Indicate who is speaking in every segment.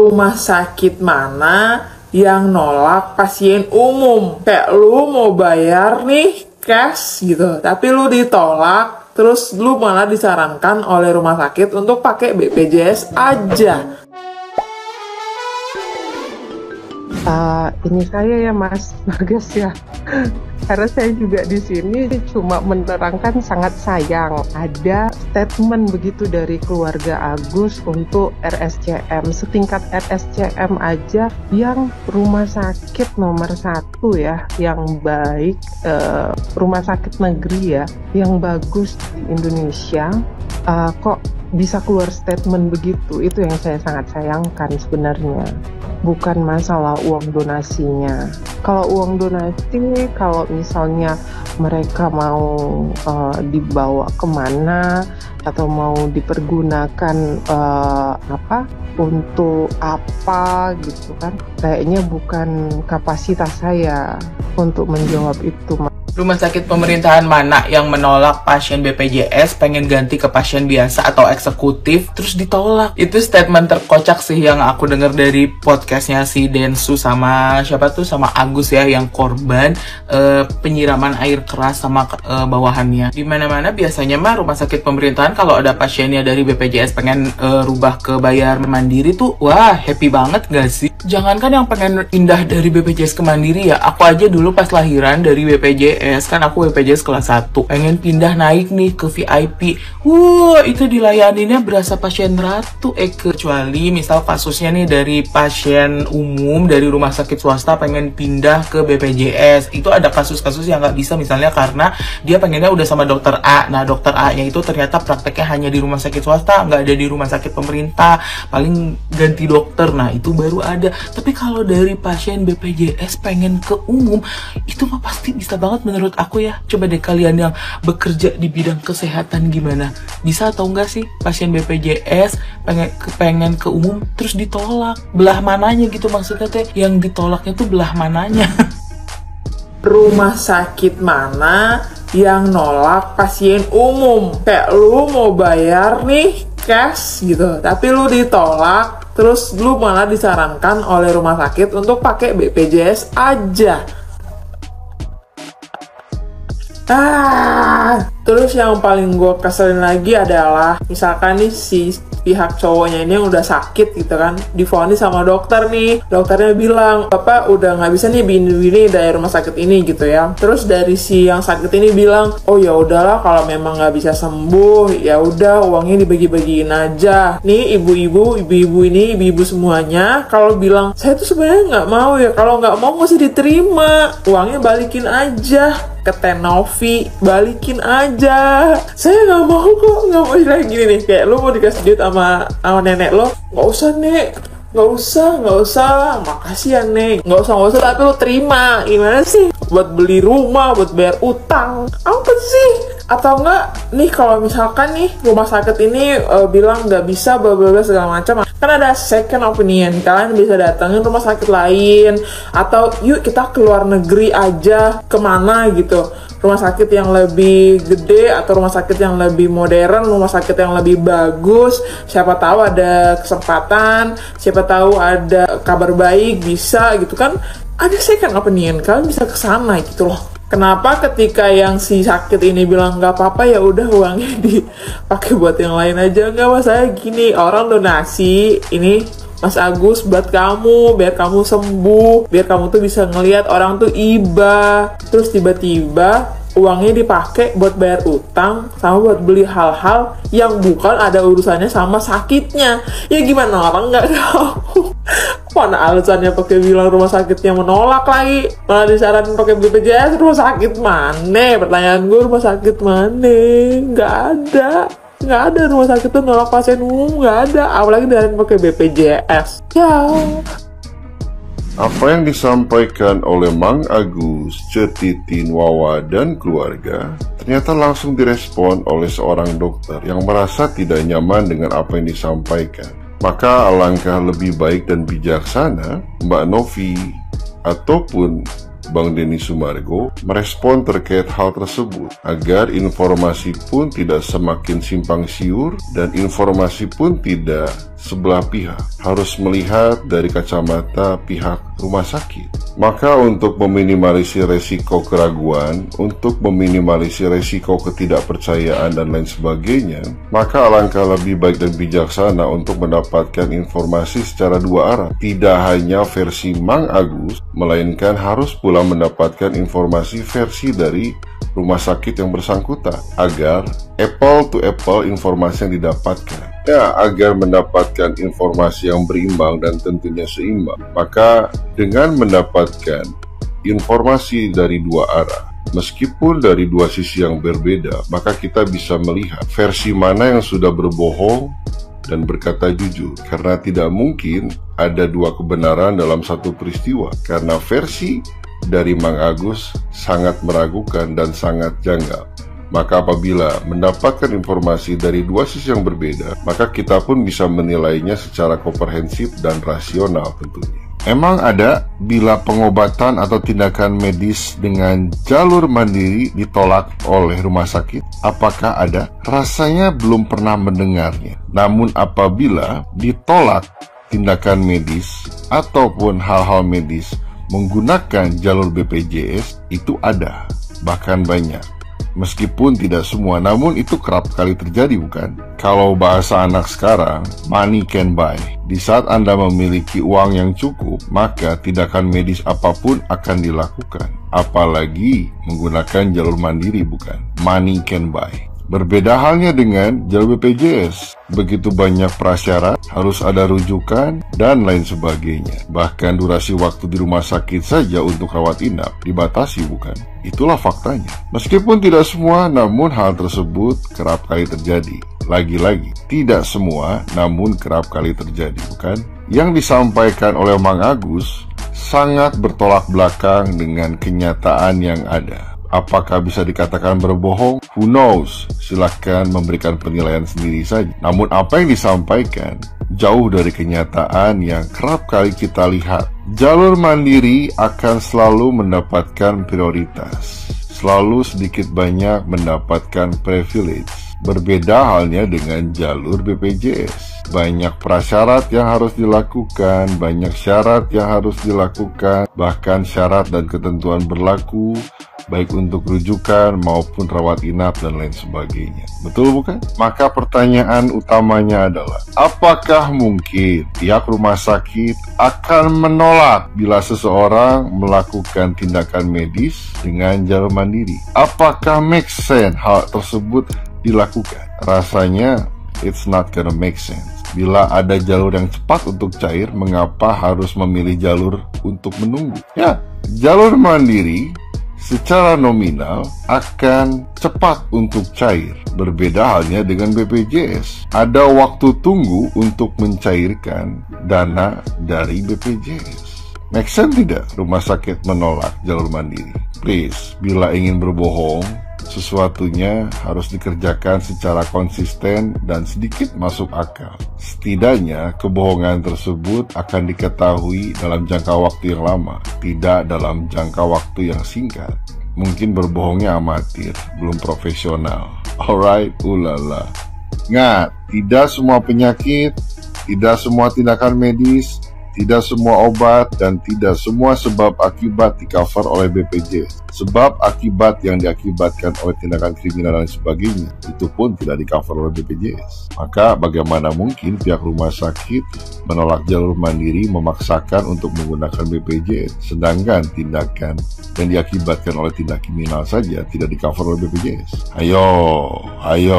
Speaker 1: Rumah sakit mana yang nolak pasien umum? Kayak lu mau bayar nih cash gitu, tapi lu ditolak, terus lu malah disarankan oleh rumah sakit untuk pakai BPJS aja.
Speaker 2: Ini saya ya Mas Bagas ya, karena saya juga di sini cuma menerangkan sangat sayang ada statement begitu dari keluarga Agus untuk RSCM, setingkat RSCM aja yang rumah sakit nomor 1 ya, yang baik, rumah sakit negeri ya, yang bagus di Indonesia, kok bisa keluar statement begitu. Itu yang saya sangat sayangkan sebenarnya. Bukan masalah uang donasinya. Kalau uang donasi, kalau misalnya mereka mau dibawa kemana atau mau dipergunakan untuk apa gitu kan, kayaknya bukan kapasitas saya untuk menjawab itu.
Speaker 3: Rumah sakit pemerintahan mana yang menolak pasien BPJS pengen ganti ke pasien biasa atau eksekutif terus ditolak? Itu statement terkocak sih yang aku dengar dari podcastnya si Densu sama siapa tuh, sama Agus ya, yang korban penyiraman air keras sama bawahannya. Dimana-mana biasanya mah rumah sakit pemerintahan kalau ada pasiennya dari BPJS pengen rubah ke bayar mandiri tuh, wah happy banget gak sih? Jangankan yang pengen pindah dari BPJS ke mandiri ya, aku aja dulu pas lahiran dari BPJS, kan aku BPJS kelas 1, pengen pindah naik nih ke VIP. Itu dilayaninnya berasa pasien ratu, kecuali misal kasusnya nih dari pasien umum dari rumah sakit swasta pengen pindah ke BPJS. Itu ada kasus-kasus yang nggak bisa, misalnya karena dia pengennya udah sama dokter A. Nah dokter A-nya itu ternyata prakteknya hanya di rumah sakit swasta, nggak ada di rumah sakit pemerintah, paling ganti dokter. Nah itu baru ada. Tapi kalau dari pasien BPJS pengen ke umum, itu mah pasti bisa banget menurut aku ya. Coba deh kalian yang bekerja di bidang kesehatan gimana? Bisa atau enggak sih pasien BPJS pengen ke umum terus ditolak? Belah mananya gitu maksudnya teh? Yang ditolaknya tuh belah mananya?
Speaker 1: Rumah sakit mana yang nolak pasien umum? Kayak lu mau bayar nih cash gitu, tapi lu ditolak, terus lu malah disarankan oleh rumah sakit untuk pakai BPJS aja. Terus yang paling gue keselin lagi adalah misalkan nih si pihak cowoknya ini udah sakit gitu kan, divonis sama dokter nih, dokternya bilang bapak udah nggak bisa nih bini dari rumah sakit ini gitu ya. Terus dari si yang sakit ini bilang, oh ya udahlah kalau memang nggak bisa sembuh ya udah uangnya dibagi-bagiin aja. Nih ibu-ibu ini ibu-ibu semuanya kalau bilang saya tuh sebenarnya nggak mau ya, kalau nggak mau nggak usah diterima, uangnya balikin aja ke Tenovi, balikin aja. Saya nggak mau kok, nggak mau kayak gini nih, kayak lu mau dikasih duit sama nenek lo, nggak usah nek, nggak usah, makasih ya nek, nggak usah, tapi lo terima. Gimana sih? Buat beli rumah, buat bayar utang, apa sih? Atau enggak nih kalau misalkan nih rumah sakit ini bilang nggak bisa bla bla segala macam, kan ada second opinion, kalian bisa datangin rumah sakit lain, atau yuk kita ke luar negeri aja, kemana gitu, rumah sakit yang lebih gede atau rumah sakit yang lebih modern, rumah sakit yang lebih bagus, siapa tahu ada kesempatan, siapa tahu ada kabar baik, bisa gitu kan, ada second opinion, kalian bisa kesana gitu loh. Kenapa ketika yang si sakit ini bilang nggak apa-apa ya udah uangnya dipakai buat yang lain aja? Nggak, mas saya gini, orang donasi ini Mas Agus buat kamu, biar kamu sembuh, biar kamu tuh bisa ngelihat orang tuh iba, terus tiba-tiba uangnya dipakai buat bayar utang sama buat beli hal-hal yang bukan ada urusannya sama sakitnya. Ya gimana orang nggak tahu? Mana alasannya pakai bilang rumah sakitnya menolak lagi, malah disaranin pakai BPJS. Rumah sakit mana? Pertanyaan gue, rumah sakit mana? Nggak ada rumah sakit tuh nolak pasien umum, nggak ada. Apalagi disaranin pakai BPJS. Ya.
Speaker 4: Apa yang disampaikan oleh Mang Agus, Cetitin, Wawa, dan keluarga ternyata langsung direspon oleh seorang dokter yang merasa tidak nyaman dengan apa yang disampaikan. Maka alangkah lebih baik dan bijaksana Mbak Novi ataupun Bang Denny Sumargo merespon terkait hal tersebut, agar informasi pun tidak semakin simpang siur dan informasi pun tidak sebelah pihak, harus melihat dari kacamata pihak rumah sakit. Maka untuk meminimalisir resiko keraguan, untuk meminimalisir resiko ketidakpercayaan dan lain sebagainya, maka alangkah lebih baik dan bijaksana untuk mendapatkan informasi secara dua arah. Tidak hanya versi Mang Agus, melainkan harus pula mendapatkan informasi versi dari rumah sakit yang bersangkutan, agar apple to apple informasi yang didapatkan. Ya, agar mendapatkan informasi yang berimbang dan tentunya seimbang. Maka dengan mendapatkan informasi dari dua arah, meskipun dari dua sisi yang berbeda, maka kita bisa melihat versi mana yang sudah berbohong dan berkata jujur. Karena tidak mungkin ada dua kebenaran dalam satu peristiwa, karena versi dari Mang Agus sangat meragukan dan sangat janggal. Maka apabila mendapatkan informasi dari dua sisi yang berbeda, maka kita pun bisa menilainya secara komprehensif dan rasional tentunya. Emang ada bila pengobatan atau tindakan medis dengan jalur mandiri ditolak oleh rumah sakit? Apakah ada? Rasanya belum pernah mendengarnya. Namun apabila ditolak tindakan medis ataupun hal-hal medis menggunakan jalur BPJS, itu ada, bahkan banyak. Meskipun tidak semua, namun itu kerap kali terjadi, bukan? Kalau bahasa anak sekarang, money can buy. Di saat Anda memiliki uang yang cukup, maka tindakan medis apapun akan dilakukan. Apalagi menggunakan jalur mandiri, bukan? Money can buy. Berbeda halnya dengan jalur BPJS. Begitu banyak prasyarat, harus ada rujukan, dan lain sebagainya. Bahkan durasi waktu di rumah sakit saja untuk rawat inap dibatasi, bukan? Itulah faktanya. Meskipun tidak semua, namun hal tersebut kerap kali terjadi. Lagi-lagi, tidak semua, namun kerap kali terjadi, bukan? Yang disampaikan oleh Mang Agus sangat bertolak belakang dengan kenyataan yang ada. Apakah bisa dikatakan berbohong? Who knows? Silakan memberikan penilaian sendiri saja. Namun apa yang disampaikan jauh dari kenyataan yang kerap kali kita lihat. Jalur mandiri akan selalu mendapatkan prioritas, selalu sedikit banyak mendapatkan privilege. Berbeda halnya dengan jalur BPJS. Banyak prasyarat yang harus dilakukan, banyak syarat yang harus dilakukan, bahkan syarat dan ketentuan berlaku baik untuk rujukan maupun rawat inap dan lain sebagainya. Betul bukan? Maka pertanyaan utamanya adalah, apakah mungkin pihak rumah sakit akan menolak bila seseorang melakukan tindakan medis dengan jalur mandiri? Apakah make sense hal tersebut dilakukan? Rasanya it's not gonna make sense. Bila ada jalur yang cepat untuk cair, mengapa harus memilih jalur untuk menunggu? Ya, jalur mandiri secara nominal akan cepat untuk cair. Berbeda halnya dengan BPJS. Ada waktu tunggu untuk mencairkan dana dari BPJS. Make sense tidak rumah sakit menolak jalur mandiri? Please, bila ingin berbohong, sesuatunya harus dikerjakan secara konsisten dan sedikit masuk akal. Setidaknya kebohongan tersebut akan diketahui dalam jangka waktu yang lama, tidak dalam jangka waktu yang singkat. Mungkin berbohongnya amatir, belum profesional. Alright, ulala. Ingat, tidak semua penyakit, tidak semua tindakan medis, tidak semua obat, dan tidak semua sebab akibat di-cover oleh BPJS. Sebab akibat yang diakibatkan oleh tindakan kriminal dan sebagainya, itu pun tidak di-cover oleh BPJS. Maka bagaimana mungkin pihak rumah sakit menolak jalur mandiri memaksakan untuk menggunakan BPJS, sedangkan tindakan yang diakibatkan oleh tindak kriminal saja tidak di-cover oleh BPJS? Ayo.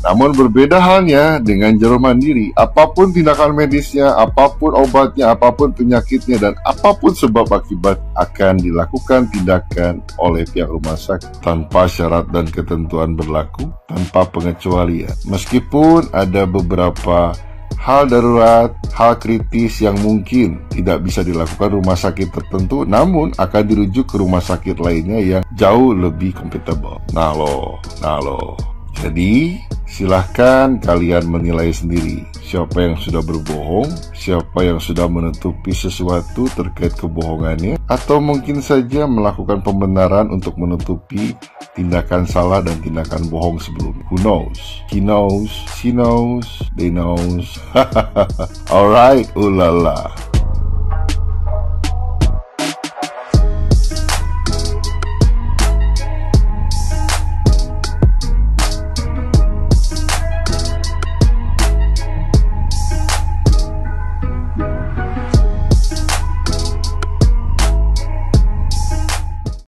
Speaker 4: Namun berbeda halnya dengan jalur mandiri. Apapun tindakan medisnya, apapun obatnya, apapun penyakitnya, dan apapun sebab akibat akan dilakukan tindakan oleh pihak rumah sakit tanpa syarat dan ketentuan berlaku, tanpa pengecualian. Meskipun ada beberapa hal darurat, hal kritis yang mungkin tidak bisa dilakukan rumah sakit tertentu, namun akan dirujuk ke rumah sakit lainnya yang jauh lebih kompatibel. Nah lo. Jadi Silahkan kalian menilai sendiri siapa yang sudah berbohong, siapa yang sudah menutupi sesuatu terkait kebohongannya, atau mungkin saja melakukan pembenaran untuk menutupi tindakan salah dan tindakan bohong sebelumnya. Who knows? He knows, she knows, they knows. Alright, ulala.